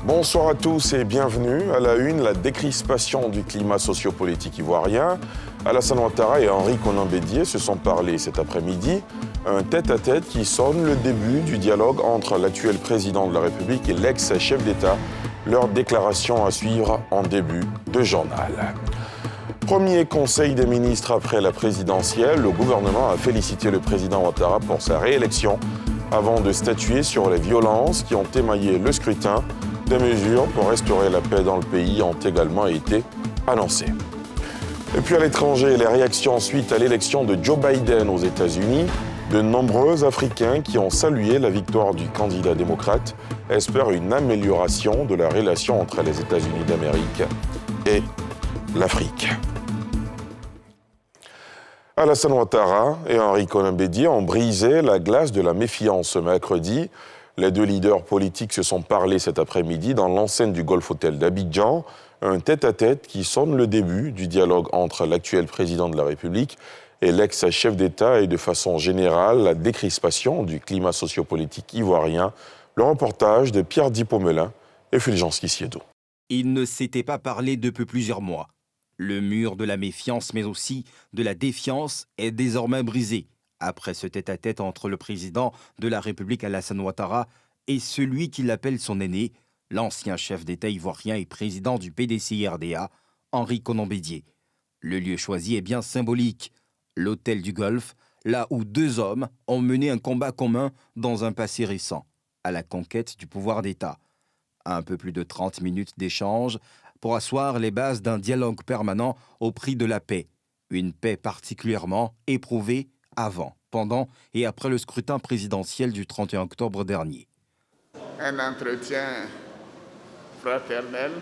Bonsoir à tous et bienvenue. À la une, la décrispation du climat sociopolitique ivoirien. Alassane Ouattara et Henri Konan Bédié se sont parlé cet après-midi. Un tête-à-tête qui sonne le début du dialogue entre l'actuel président de la République et l'ex-chef d'État. Leur déclaration à suivre en début de journal. Premier conseil des ministres après la présidentielle, le gouvernement a félicité le président Ouattara pour sa réélection avant de statuer sur les violences qui ont émaillé le scrutin. Des mesures pour restaurer la paix dans le pays ont également été annoncées. Et puis à l'étranger, les réactions suite à l'élection de Joe Biden aux États-Unis. De nombreux Africains qui ont salué la victoire du candidat démocrate espèrent une amélioration de la relation entre les États-Unis d'Amérique et l'Afrique. Alassane Ouattara et Henri Konan Bédié ont brisé la glace de la méfiance ce mercredi. Les deux leaders politiques se sont parlé cet après-midi dans l'enceinte du Golf Hotel d'Abidjan, un tête-à-tête qui sonne le début du dialogue entre l'actuel président de la République et l'ex-chef d'État et de façon générale la décrispation du climat sociopolitique ivoirien. Le reportage de Pierre Dipomelin et Fulgence Kissiedo. Ils ne s'étaient pas parlé depuis plusieurs mois. Le mur de la méfiance, mais aussi de la défiance, est désormais brisé après ce tête-à-tête entre le président de la République Alassane Ouattara et celui qu'il appelle son aîné, l'ancien chef d'État ivoirien et président du PDCI-RDA, Henri Konan Bédié. Le lieu choisi est bien symbolique, l'hôtel du Golfe, là où deux hommes ont mené un combat commun dans un passé récent, à la conquête du pouvoir d'État. Un peu plus de 30 minutes d'échange pour asseoir les bases d'un dialogue permanent au prix de la paix. Une paix particulièrement éprouvée avant, pendant et après le scrutin présidentiel du 31 octobre dernier. Un entretien fraternel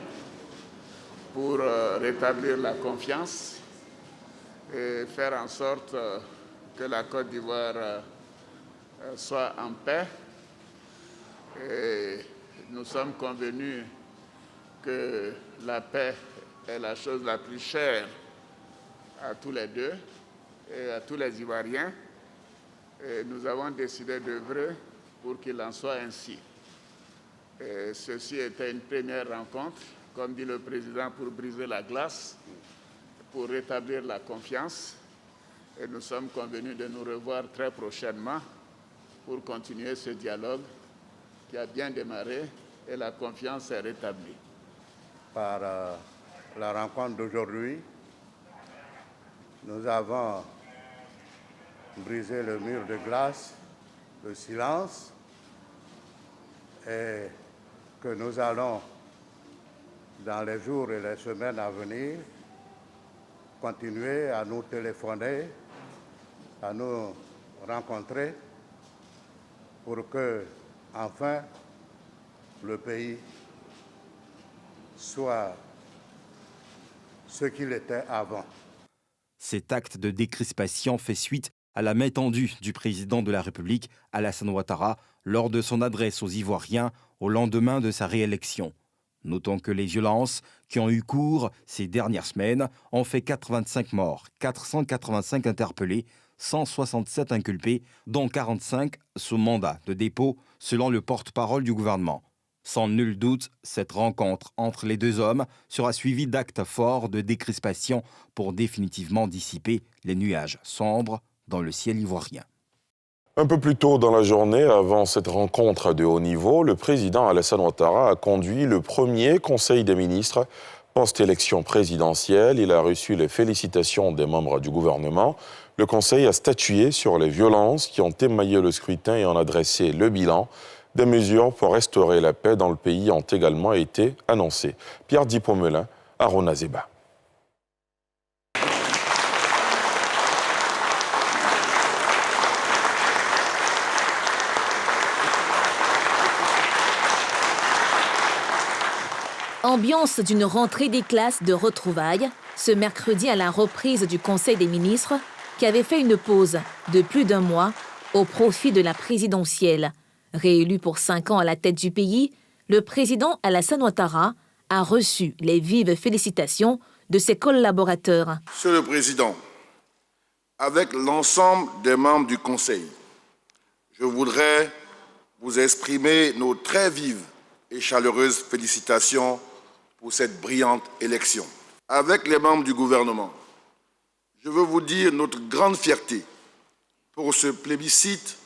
pour rétablir la confiance et faire en sorte que la Côte d'Ivoire soit en paix. Et nous sommes convenus que la paix est la chose la plus chère à tous les deux et à tous les Ivoiriens. Et nous avons décidé d'œuvrer pour qu'il en soit ainsi. Et ceci était une première rencontre, comme dit le président, pour briser la glace, pour rétablir la confiance. Et nous sommes convenus de nous revoir très prochainement pour continuer ce dialogue qui a bien démarré et la confiance est rétablie. Par la rencontre d'aujourd'hui, nous avons brisé le mur de glace, le silence, et que nous allons, dans les jours et les semaines à venir, continuer à nous téléphoner, à nous rencontrer, pour que, enfin, le pays soit ce qu'il était avant. Cet acte de décrispation fait suite à la main tendue du président de la République, Alassane Ouattara, lors de son adresse aux Ivoiriens au lendemain de sa réélection. Notons que les violences qui ont eu cours ces dernières semaines ont fait 85 morts, 485 interpellés, 167 inculpés, dont 45 sous mandat de dépôt, selon le porte-parole du gouvernement. Sans nul doute, cette rencontre entre les deux hommes sera suivie d'actes forts de décrispation pour définitivement dissiper les nuages sombres dans le ciel ivoirien. Un peu plus tôt dans la journée, avant cette rencontre de haut niveau, le président Alassane Ouattara a conduit le premier conseil des ministres post-élection présidentielle. Il a reçu les félicitations des membres du gouvernement. Le conseil a statué sur les violences qui ont émaillé le scrutin et en a dressé le bilan. Des mesures pour restaurer la paix dans le pays ont également été annoncées. Pierre Dipomelin, Arona Zeba. Ambiance d'une rentrée des classes de retrouvailles, ce mercredi à la reprise du Conseil des ministres, qui avait fait une pause de plus d'un mois au profit de la présidentielle. Réélu pour 5 ans à la tête du pays, le président Alassane Ouattara a reçu les vives félicitations de ses collaborateurs. Monsieur le Président, avec l'ensemble des membres du Conseil, je voudrais vous exprimer nos très vives et chaleureuses félicitations pour cette brillante élection. Avec les membres du gouvernement, je veux vous dire notre grande fierté pour ce plébiscite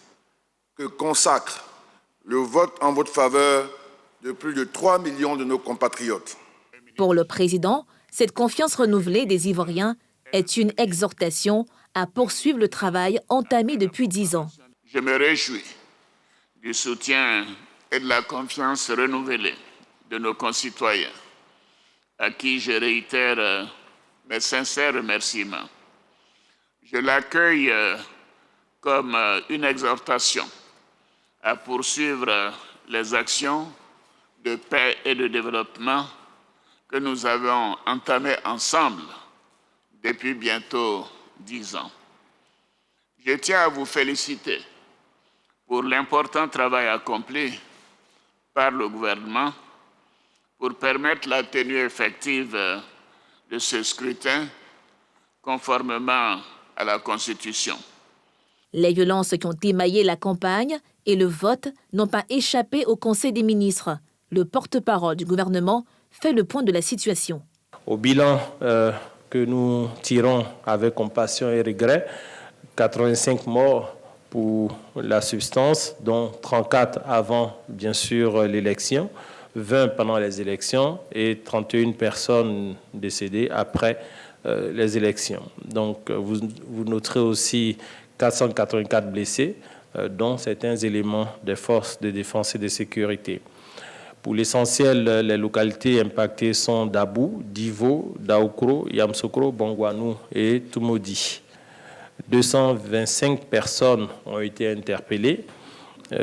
que consacre le vote en votre faveur de plus de 3 millions de nos compatriotes. Pour le président, cette confiance renouvelée des Ivoiriens est une exhortation à poursuivre le travail entamé depuis 10 ans. Je me réjouis du soutien et de la confiance renouvelée de nos concitoyens, à qui je réitère mes sincères remerciements. Je l'accueille comme une exhortation à poursuivre les actions de paix et de développement que nous avons entamées ensemble depuis bientôt 10 ans. Je tiens à vous féliciter pour l'important travail accompli par le gouvernement pour permettre la tenue effective de ce scrutin conformément à la Constitution. Les violences qui ont émaillé la campagne et le vote n'ont pas échappé au Conseil des ministres. Le porte-parole du gouvernement fait le point de la situation. Au bilan que nous tirons avec compassion et regret, 85 morts pour la substance, dont 34 avant, bien sûr, l'élection, 20 pendant les élections et 31 personnes décédées après les élections. Donc, vous noterez aussi 484 blessés, dont certains éléments des forces de défense et de sécurité. Pour l'essentiel, les localités impactées sont Dabou, Divo, Daoukro, Yamsokro, Bongwanou et Tumodi. 225 personnes ont été interpellées,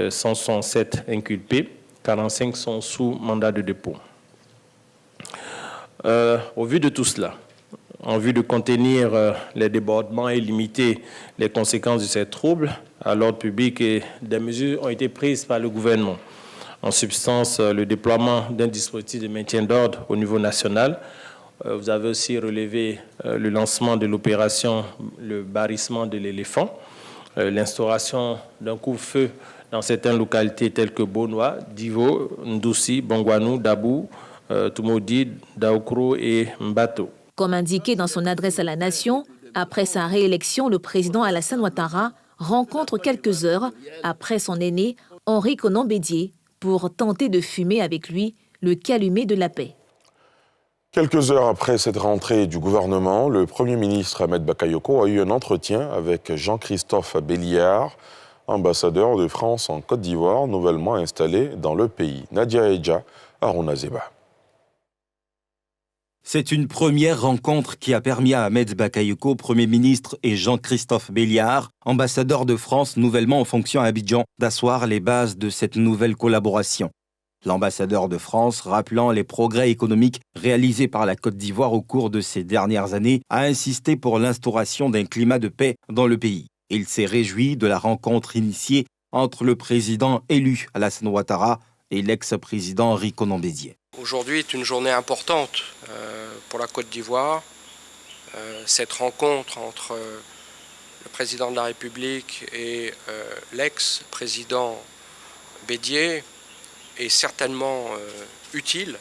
167 inculpées, 45 sont sous mandat de dépôt. Au vu de tout cela, en vue de contenir les débordements et limiter les conséquences de ces troubles à l'ordre public, et des mesures ont été prises par le gouvernement. En substance, le déploiement d'un dispositif de maintien d'ordre au niveau national. Vous avez aussi relevé le lancement de l'opération Le Barrissement de l'éléphant, l'instauration d'un couvre-feu dans certaines localités telles que Bonoa, Divo, Ndoussi, Bongwanou, Dabou, Tumodi, Daoukro et Mbato. Comme indiqué dans son adresse à la nation, après sa réélection, le président Alassane Ouattara rencontre quelques heures après son aîné Henri Konan Bédié pour tenter de fumer avec lui le calumet de la paix. Quelques heures après cette rentrée du gouvernement, le Premier ministre Ahmed Bakayoko a eu un entretien avec Jean-Christophe Béliard, ambassadeur de France en Côte d'Ivoire, nouvellement installé dans le pays. Nadia Edja, Harouna Zeba. C'est une première rencontre qui a permis à Ahmed Bakayoko, Premier ministre, et Jean-Christophe Béliard, ambassadeur de France nouvellement en fonction à Abidjan, d'asseoir les bases de cette nouvelle collaboration. L'ambassadeur de France, rappelant les progrès économiques réalisés par la Côte d'Ivoire au cours de ces dernières années, a insisté pour l'instauration d'un climat de paix dans le pays. Il s'est réjoui de la rencontre initiée entre le président élu Alassane Ouattara et l'ex-président Henri Konan Bédié. Aujourd'hui est une journée importante pour la Côte d'Ivoire. Cette rencontre entre le président de la République et l'ex-président Bédié est certainement utile.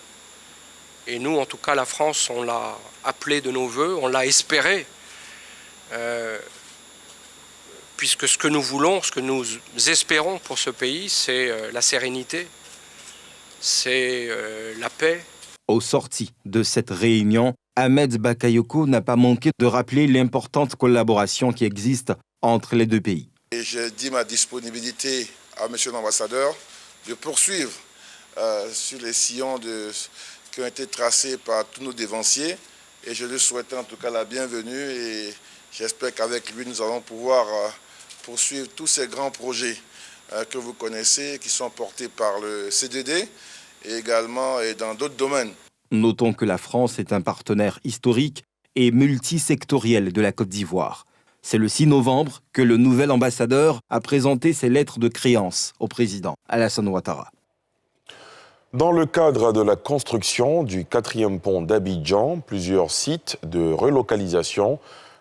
Et nous, en tout cas, la France, on l'a appelé de nos voeux, on l'a espéré, puisque ce que nous voulons, ce que nous espérons pour ce pays, c'est la sérénité, c'est la paix. Au sorti de cette réunion, Ahmed Bakayoko n'a pas manqué de rappeler l'importante collaboration qui existe entre les deux pays. Et je dis ma disponibilité à M. l'ambassadeur de poursuivre sur les sillons qui ont été tracés par tous nos dévanciers. Et je lui souhaite en tout cas la bienvenue et j'espère qu'avec lui, nous allons pouvoir poursuivre tous ces grands projets que vous connaissez, qui sont portés par le CDD et également dans d'autres domaines. Notons que la France est un partenaire historique et multisectoriel de la Côte d'Ivoire. C'est le 6 novembre que le nouvel ambassadeur a présenté ses lettres de créance au président Alassane Ouattara. Dans le cadre de la construction du 4e pont d'Abidjan, plusieurs sites de relocalisation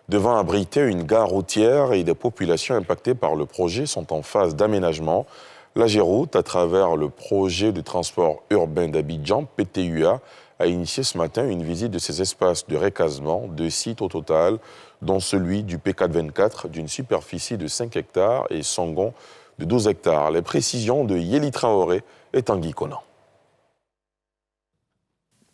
devant abriter une gare routière et des populations impactées par le projet sont en phase d'aménagement. La Géroute, à travers le projet de transport urbain d'Abidjan, PTUA, a initié ce matin une visite de ces espaces de recasement, 2 sites au total, dont celui du P424 d'une superficie de 5 hectares et Songon de 12 hectares. Les précisions de Yeli Traoré et Tanguy Konan.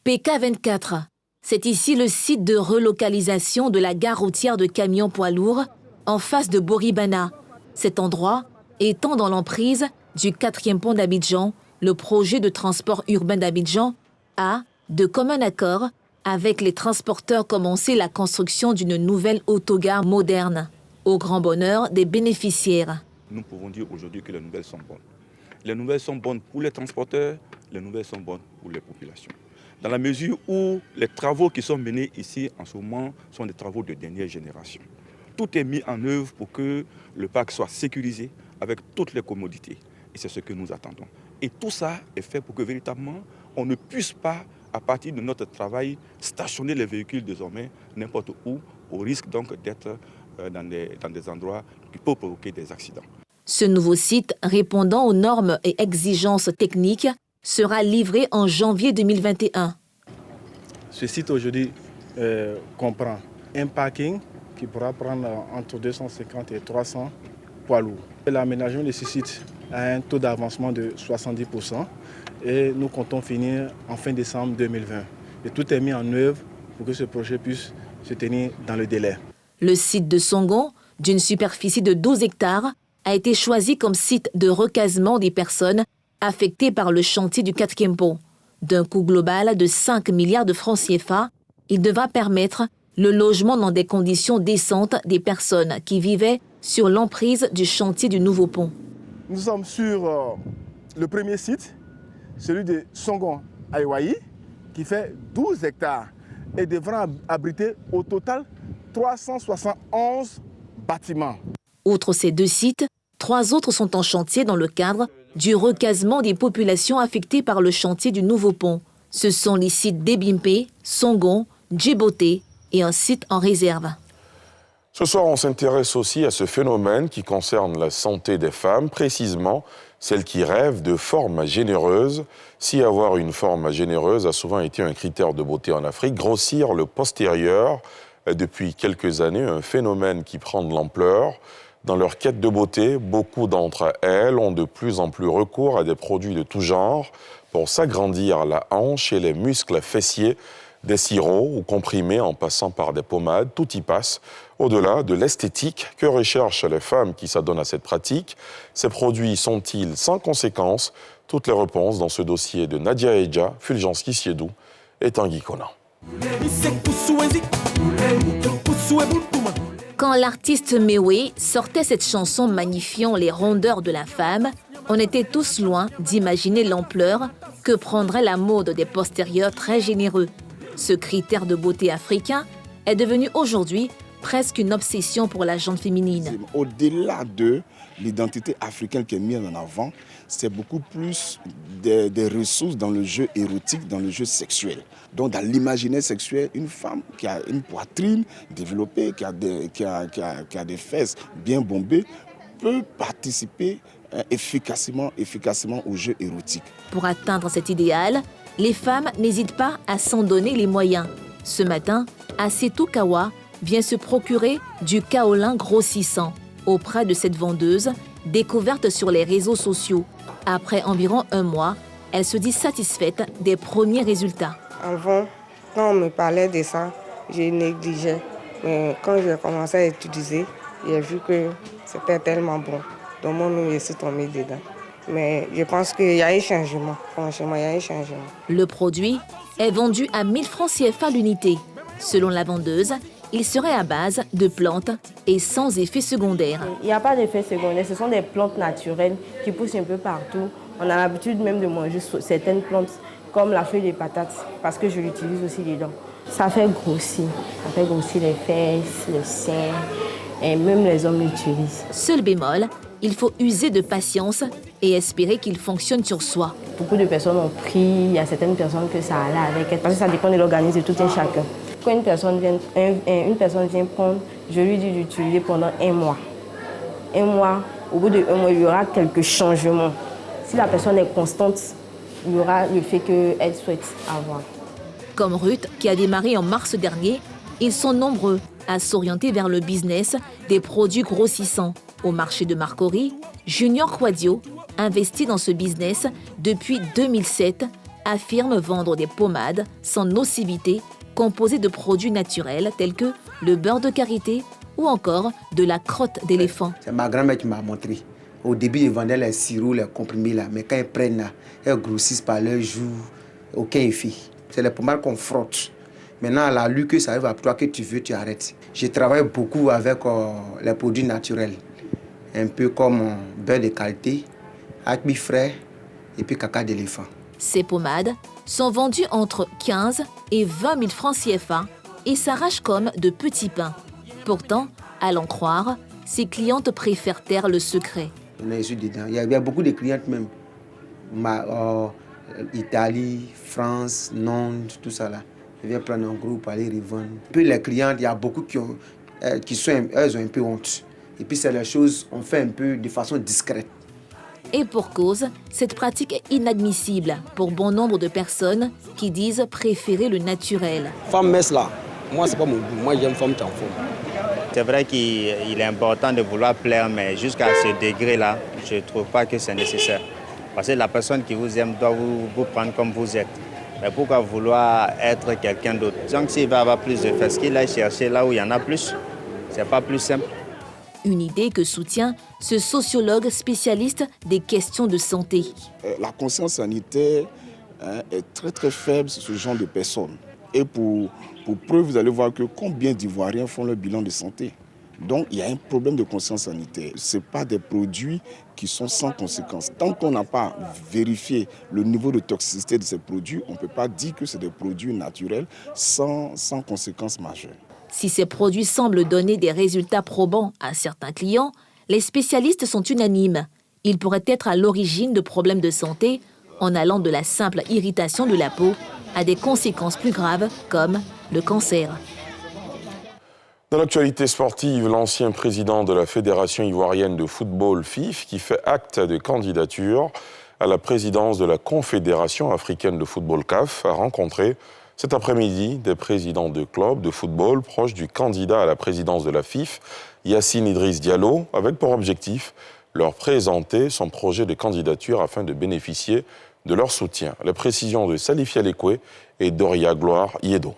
PK24, c'est ici le site de relocalisation de la gare routière de camions poids lourds en face de Boribana. Cet endroit étant dans l'emprise du 4e pont d'Abidjan, le projet de transport urbain d'Abidjan a, de commun accord avec les transporteurs, commencé la construction d'une nouvelle autogare moderne, au grand bonheur des bénéficiaires. Nous pouvons dire aujourd'hui que les nouvelles sont bonnes. Les nouvelles sont bonnes pour les transporteurs, les nouvelles sont bonnes pour les populations. Dans la mesure où les travaux qui sont menés ici en ce moment sont des travaux de dernière génération. Tout est mis en œuvre pour que le parc soit sécurisé avec toutes les commodités. Et c'est ce que nous attendons. Et tout ça est fait pour que véritablement on ne puisse pas, à partir de notre travail, stationner les véhicules désormais n'importe où, au risque donc d'être dans des endroits qui peuvent provoquer des accidents. Ce nouveau site, répondant aux normes et exigences techniques, sera livré en janvier 2021. Ce site aujourd'hui comprend un parking qui pourra prendre entre 250 et 300 poids lourds. L'aménagement de ce site a un taux d'avancement de 70% et nous comptons finir en fin décembre 2020. Et tout est mis en œuvre pour que ce projet puisse se tenir dans le délai. Le site de Songon, d'une superficie de 12 hectares, a été choisi comme site de recasement des personnes affectées par le chantier du 4e pont. D'un coût global de 5 milliards de francs CFA, il devra permettre le logement dans des conditions décentes des personnes qui vivaient sur l'emprise du chantier du nouveau pont. Nous sommes sur le premier site, celui de Songon Aïwaï, qui fait 12 hectares et devra abriter au total 371 bâtiments. Outre ces 2 sites, 3 autres sont en chantier dans le cadre du recasement des populations affectées par le chantier du nouveau pont. Ce sont les sites d'Ebimpe, Songon, Djiboté et un site en réserve. Ce soir, on s'intéresse aussi à ce phénomène qui concerne la santé des femmes, précisément celles qui rêvent de formes généreuses. Si avoir une forme généreuse a souvent été un critère de beauté en Afrique, grossir le postérieur est depuis quelques années un phénomène qui prend de l'ampleur. Dans leur quête de beauté, beaucoup d'entre elles ont de plus en plus recours à des produits de tout genre pour s'agrandir la hanche et les muscles fessiers. Des sirops ou comprimés en passant par des pommades, tout y passe. Au-delà de l'esthétique que recherchent les femmes qui s'adonnent à cette pratique, ces produits sont-ils sans conséquence? Toutes les réponses dans ce dossier de Nadia Edja, Fulgence Kissiedou et Tanguy Konan. Quand l'artiste Mewé sortait cette chanson magnifiant les rondeurs de la femme, on était tous loin d'imaginer l'ampleur que prendrait la mode des postérieurs très généreux. Ce critère de beauté africain est devenu aujourd'hui presque une obsession pour la gente féminine. Au-delà de l'identité africaine qui est mise en avant, c'est beaucoup plus des ressources dans le jeu érotique, dans le jeu sexuel. Donc dans l'imaginaire sexuel, une femme qui a une poitrine développée, qui a des fesses bien bombées, peut participer efficacement au jeu érotique. Pour atteindre cet idéal, les femmes n'hésitent pas à s'en donner les moyens. Ce matin, Assetou Kawa vient se procurer du kaolin grossissant auprès de cette vendeuse découverte sur les réseaux sociaux. Après environ 1 mois, elle se dit satisfaite des premiers résultats. Avant, quand on me parlait de ça, je négligeais. Mais quand j'ai commencé à utiliser, j'ai vu que c'était tellement bon. Donc moi-même, je suis tombée dedans. Mais je pense qu'il y a un changement. Franchement, il y a un changement. Le produit est vendu à 1000 francs CFA l'unité. Selon la vendeuse, il serait à base de plantes et sans effet secondaire. Il n'y a pas d'effet secondaire. Ce sont des plantes naturelles qui poussent un peu partout. On a l'habitude même de manger certaines plantes comme la feuille de patate parce que je l'utilise aussi dedans. Ça fait grossir. Ça fait grossir les fesses, les seins et même les hommes l'utilisent. Seul bémol, il faut user de patience et espérer qu'il fonctionne sur soi. Beaucoup de personnes ont pris, il y a certaines personnes que ça allait avec elles, parce que ça dépend de l'organisme de tout un chacun. Quand une personne vient prendre, je lui dis d'utiliser pendant 1 mois. 1 mois, au bout de 1 mois, il y aura quelques changements. Si la personne est constante, il y aura le fait qu'elle souhaite avoir. Comme Ruth, qui a démarré en mars dernier, ils sont nombreux à s'orienter vers le business des produits grossissants. Au marché de Marcory, Junior Quadio, investi dans ce business depuis 2007, affirme vendre des pommades sans nocivité composées de produits naturels tels que le beurre de karité ou encore de la crotte d'éléphant. C'est ma grand-mère qui m'a montré. Au début, ils vendaient les sirops, les comprimés là, mais quand ils prennent là, ils grossissent par leurs joues, aucun effet. C'est les pommades qu'on frotte. Maintenant, elle a lu que ça arrive à toi, que tu veux, tu arrêtes. Je travaille beaucoup avec les produits naturels. Un peu comme beurre de qualité, acmi frais et puis caca d'éléphant. Ces pommades sont vendues entre 15 et 20 000 francs CFA et s'arrachent comme de petits pains. Pourtant, à l'en croire, ses clientes préfèrent taire le secret. On est dedans. Il y a beaucoup de clientes même. Italie, France, Nantes, tout ça là. Je viens prendre un groupe, aller revendre. Puis les clientes, il y a beaucoup elles ont un peu honte. Et puis c'est les choses, on fait un peu de façon discrète. Et pour cause, cette pratique est inadmissible pour bon nombre de personnes qui disent préférer le naturel. Femme messe là, moi c'est pas mon goût, moi j'aime femme chanfon. C'est vrai qu'il est important de vouloir plaire, mais jusqu'à ce degré-là, je ne trouve pas que c'est nécessaire. Parce que la personne qui vous aime doit vous prendre comme vous êtes. Mais pourquoi vouloir être quelqu'un d'autre? Donc s'il va avoir plus de fesses, qu'il aille chercher là où il y en a plus. C'est pas plus simple. Une idée que soutient ce sociologue spécialiste des questions de santé. La conscience sanitaire est très très faible sur ce genre de personnes. Et pour preuve, vous allez voir que combien d'Ivoiriens font le bilan de santé. Donc il y a un problème de conscience sanitaire. Ce n'est pas des produits qui sont sans conséquences. Tant qu'on n'a pas vérifié le niveau de toxicité de ces produits, on ne peut pas dire que c'est des produits naturels sans conséquences majeures. Si ces produits semblent donner des résultats probants à certains clients, les spécialistes sont unanimes. Ils pourraient être à l'origine de problèmes de santé en allant de la simple irritation de la peau à des conséquences plus graves comme le cancer. Dans l'actualité sportive, l'ancien président de la Fédération ivoirienne de football FIF, qui fait acte de candidature à la présidence de la Confédération africaine de football CAF, a rencontré cet après-midi des présidents de clubs de football proches du candidat à la présidence de la FIF, Yacine Idriss Diallo, avec pour objectif leur présenter son projet de candidature afin de bénéficier de leur soutien. La précision de Salifia Lekwe et Doria Gloire Yedo.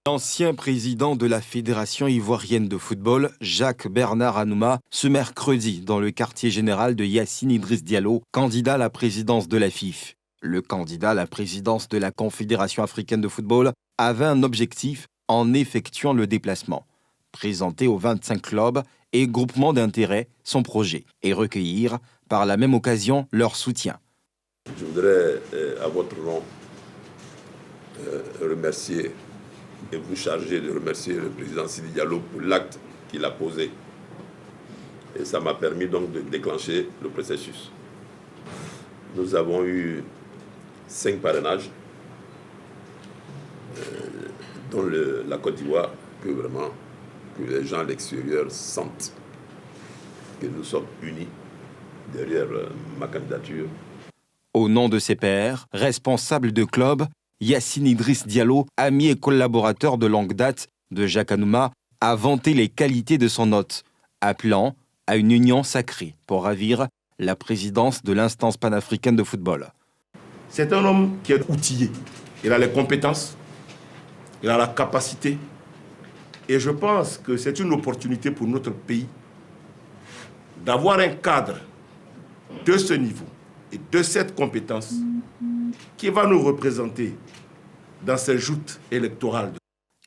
L'ancien président de la Fédération ivoirienne de football, Jacques Bernard Anouma, ce mercredi dans le quartier général de Yacine Idriss Diallo, candidat à la présidence de la FIF. Le candidat à la présidence de la Confédération africaine de football avait un objectif en effectuant le déplacement. Présenter aux 25 clubs et groupements d'intérêt son projet et recueillir par la même occasion leur soutien. Je voudrais à votre nom remercier et vous charger de remercier le président Sidi Diallo pour l'acte qu'il a posé. Et ça m'a permis donc de déclencher le processus. Nous avons eu 5 parrainages, dont la Côte d'Ivoire, que les gens à l'extérieur sentent que nous sommes unis derrière ma candidature. Au nom de ses pairs, responsables de club, Yacine Idriss Diallo, ami et collaborateur de longue date de Jacques Anouma, a vanté les qualités de son hôte, appelant à une union sacrée pour ravir la présidence de l'instance panafricaine de football. C'est un homme qui est outillé. Il a les compétences, il a la capacité. Et je pense que c'est une opportunité pour notre pays d'avoir un cadre de ce niveau et de cette compétence qui va nous représenter dans ces joutes électorales.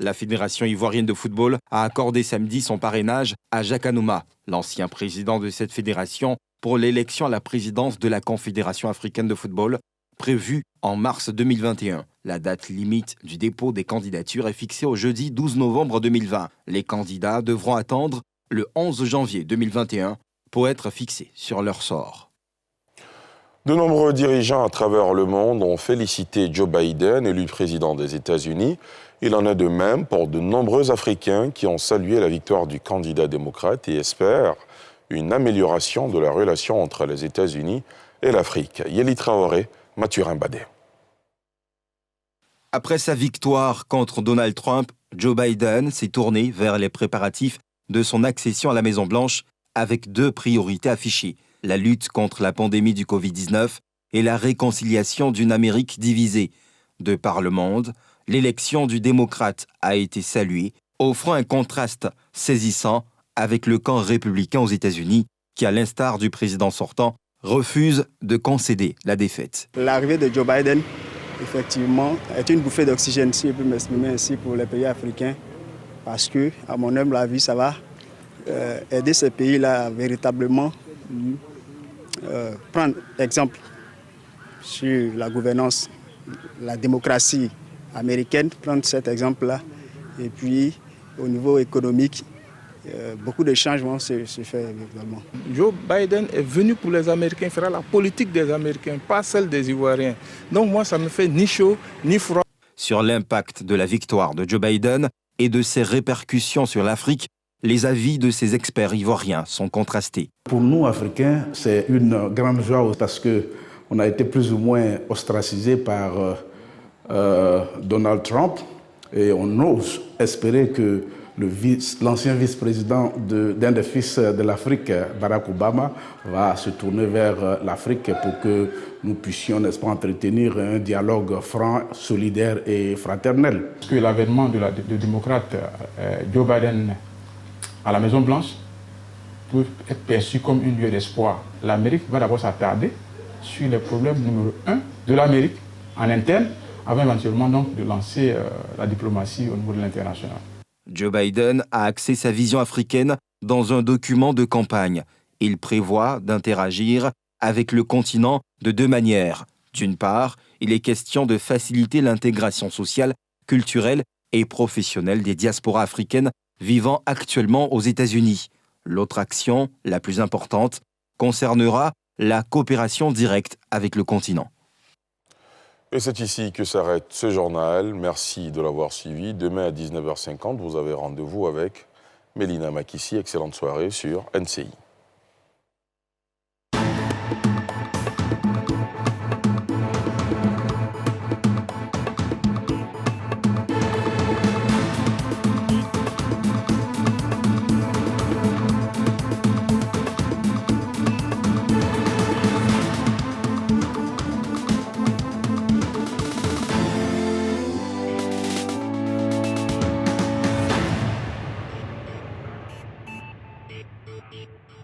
La Fédération ivoirienne de football a accordé samedi son parrainage à Jacques Anouma, l'ancien président de cette fédération, pour l'élection à la présidence de la Confédération africaine de football, prévue en mars 2021. La date limite du dépôt des candidatures est fixée au jeudi 12 novembre 2020. Les candidats devront attendre le 11 janvier 2021 pour être fixés sur leur sort. De nombreux dirigeants à travers le monde ont félicité Joe Biden, élu président des États-Unis. Il en est de même pour de nombreux Africains qui ont salué la victoire du candidat démocrate et espèrent une amélioration de la relation entre les États-Unis et l'Afrique. Yeli Traoré, Mathurin Badé. Après sa victoire contre Donald Trump, Joe Biden s'est tourné vers les préparatifs de son accession à la Maison-Blanche avec 2 priorités affichées, la lutte contre la pandémie du Covid-19 et la réconciliation d'une Amérique divisée. De par le monde, l'élection du démocrate a été saluée, offrant un contraste saisissant avec le camp républicain aux États-Unis qui, à l'instar du président sortant, refuse de concéder la défaite. L'arrivée de Joe Biden, effectivement, est une bouffée d'oxygène, si je peux m'exprimer ainsi, pour les pays africains, parce que, à mon humble avis, ça va aider ces pays-là à véritablement prendre exemple sur la gouvernance, la démocratie américaine, prendre cet exemple-là. Et puis, au niveau économique, beaucoup de changements se font évidemment. Joe Biden est venu pour les Américains, il fera la politique des Américains, pas celle des Ivoiriens. Donc moi, ça ne me fait ni chaud ni froid. Sur l'impact de la victoire de Joe Biden et de ses répercussions sur l'Afrique, les avis de ces experts ivoiriens sont contrastés. Pour nous, Africains, c'est une grande joie parce qu'on a été plus ou moins ostracisés par Donald Trump et on ose espérer que l'ancien vice-président d'un des fils de l'Afrique, Barack Obama, va se tourner vers l'Afrique pour que nous puissions, n'est-ce pas, entretenir un dialogue franc, solidaire et fraternel. Que l'avènement du démocrate Joe Biden à la Maison-Blanche peut être perçu comme une lueur d'espoir. L'Amérique va d'abord s'attarder sur les problèmes numéro 1 de l'Amérique en interne, avant éventuellement donc de lancer la diplomatie au niveau de l'international. Joe Biden a axé sa vision africaine dans un document de campagne. Il prévoit d'interagir avec le continent de 2 manières. D'une part, il est question de faciliter l'intégration sociale, culturelle et professionnelle des diasporas africaines vivant actuellement aux États-Unis. L'autre action, la plus importante, concernera la coopération directe avec le continent. Et c'est ici que s'arrête ce journal. Merci de l'avoir suivi. Demain à 19h50, vous avez rendez-vous avec Mélina Makissi. Excellente soirée sur NCI.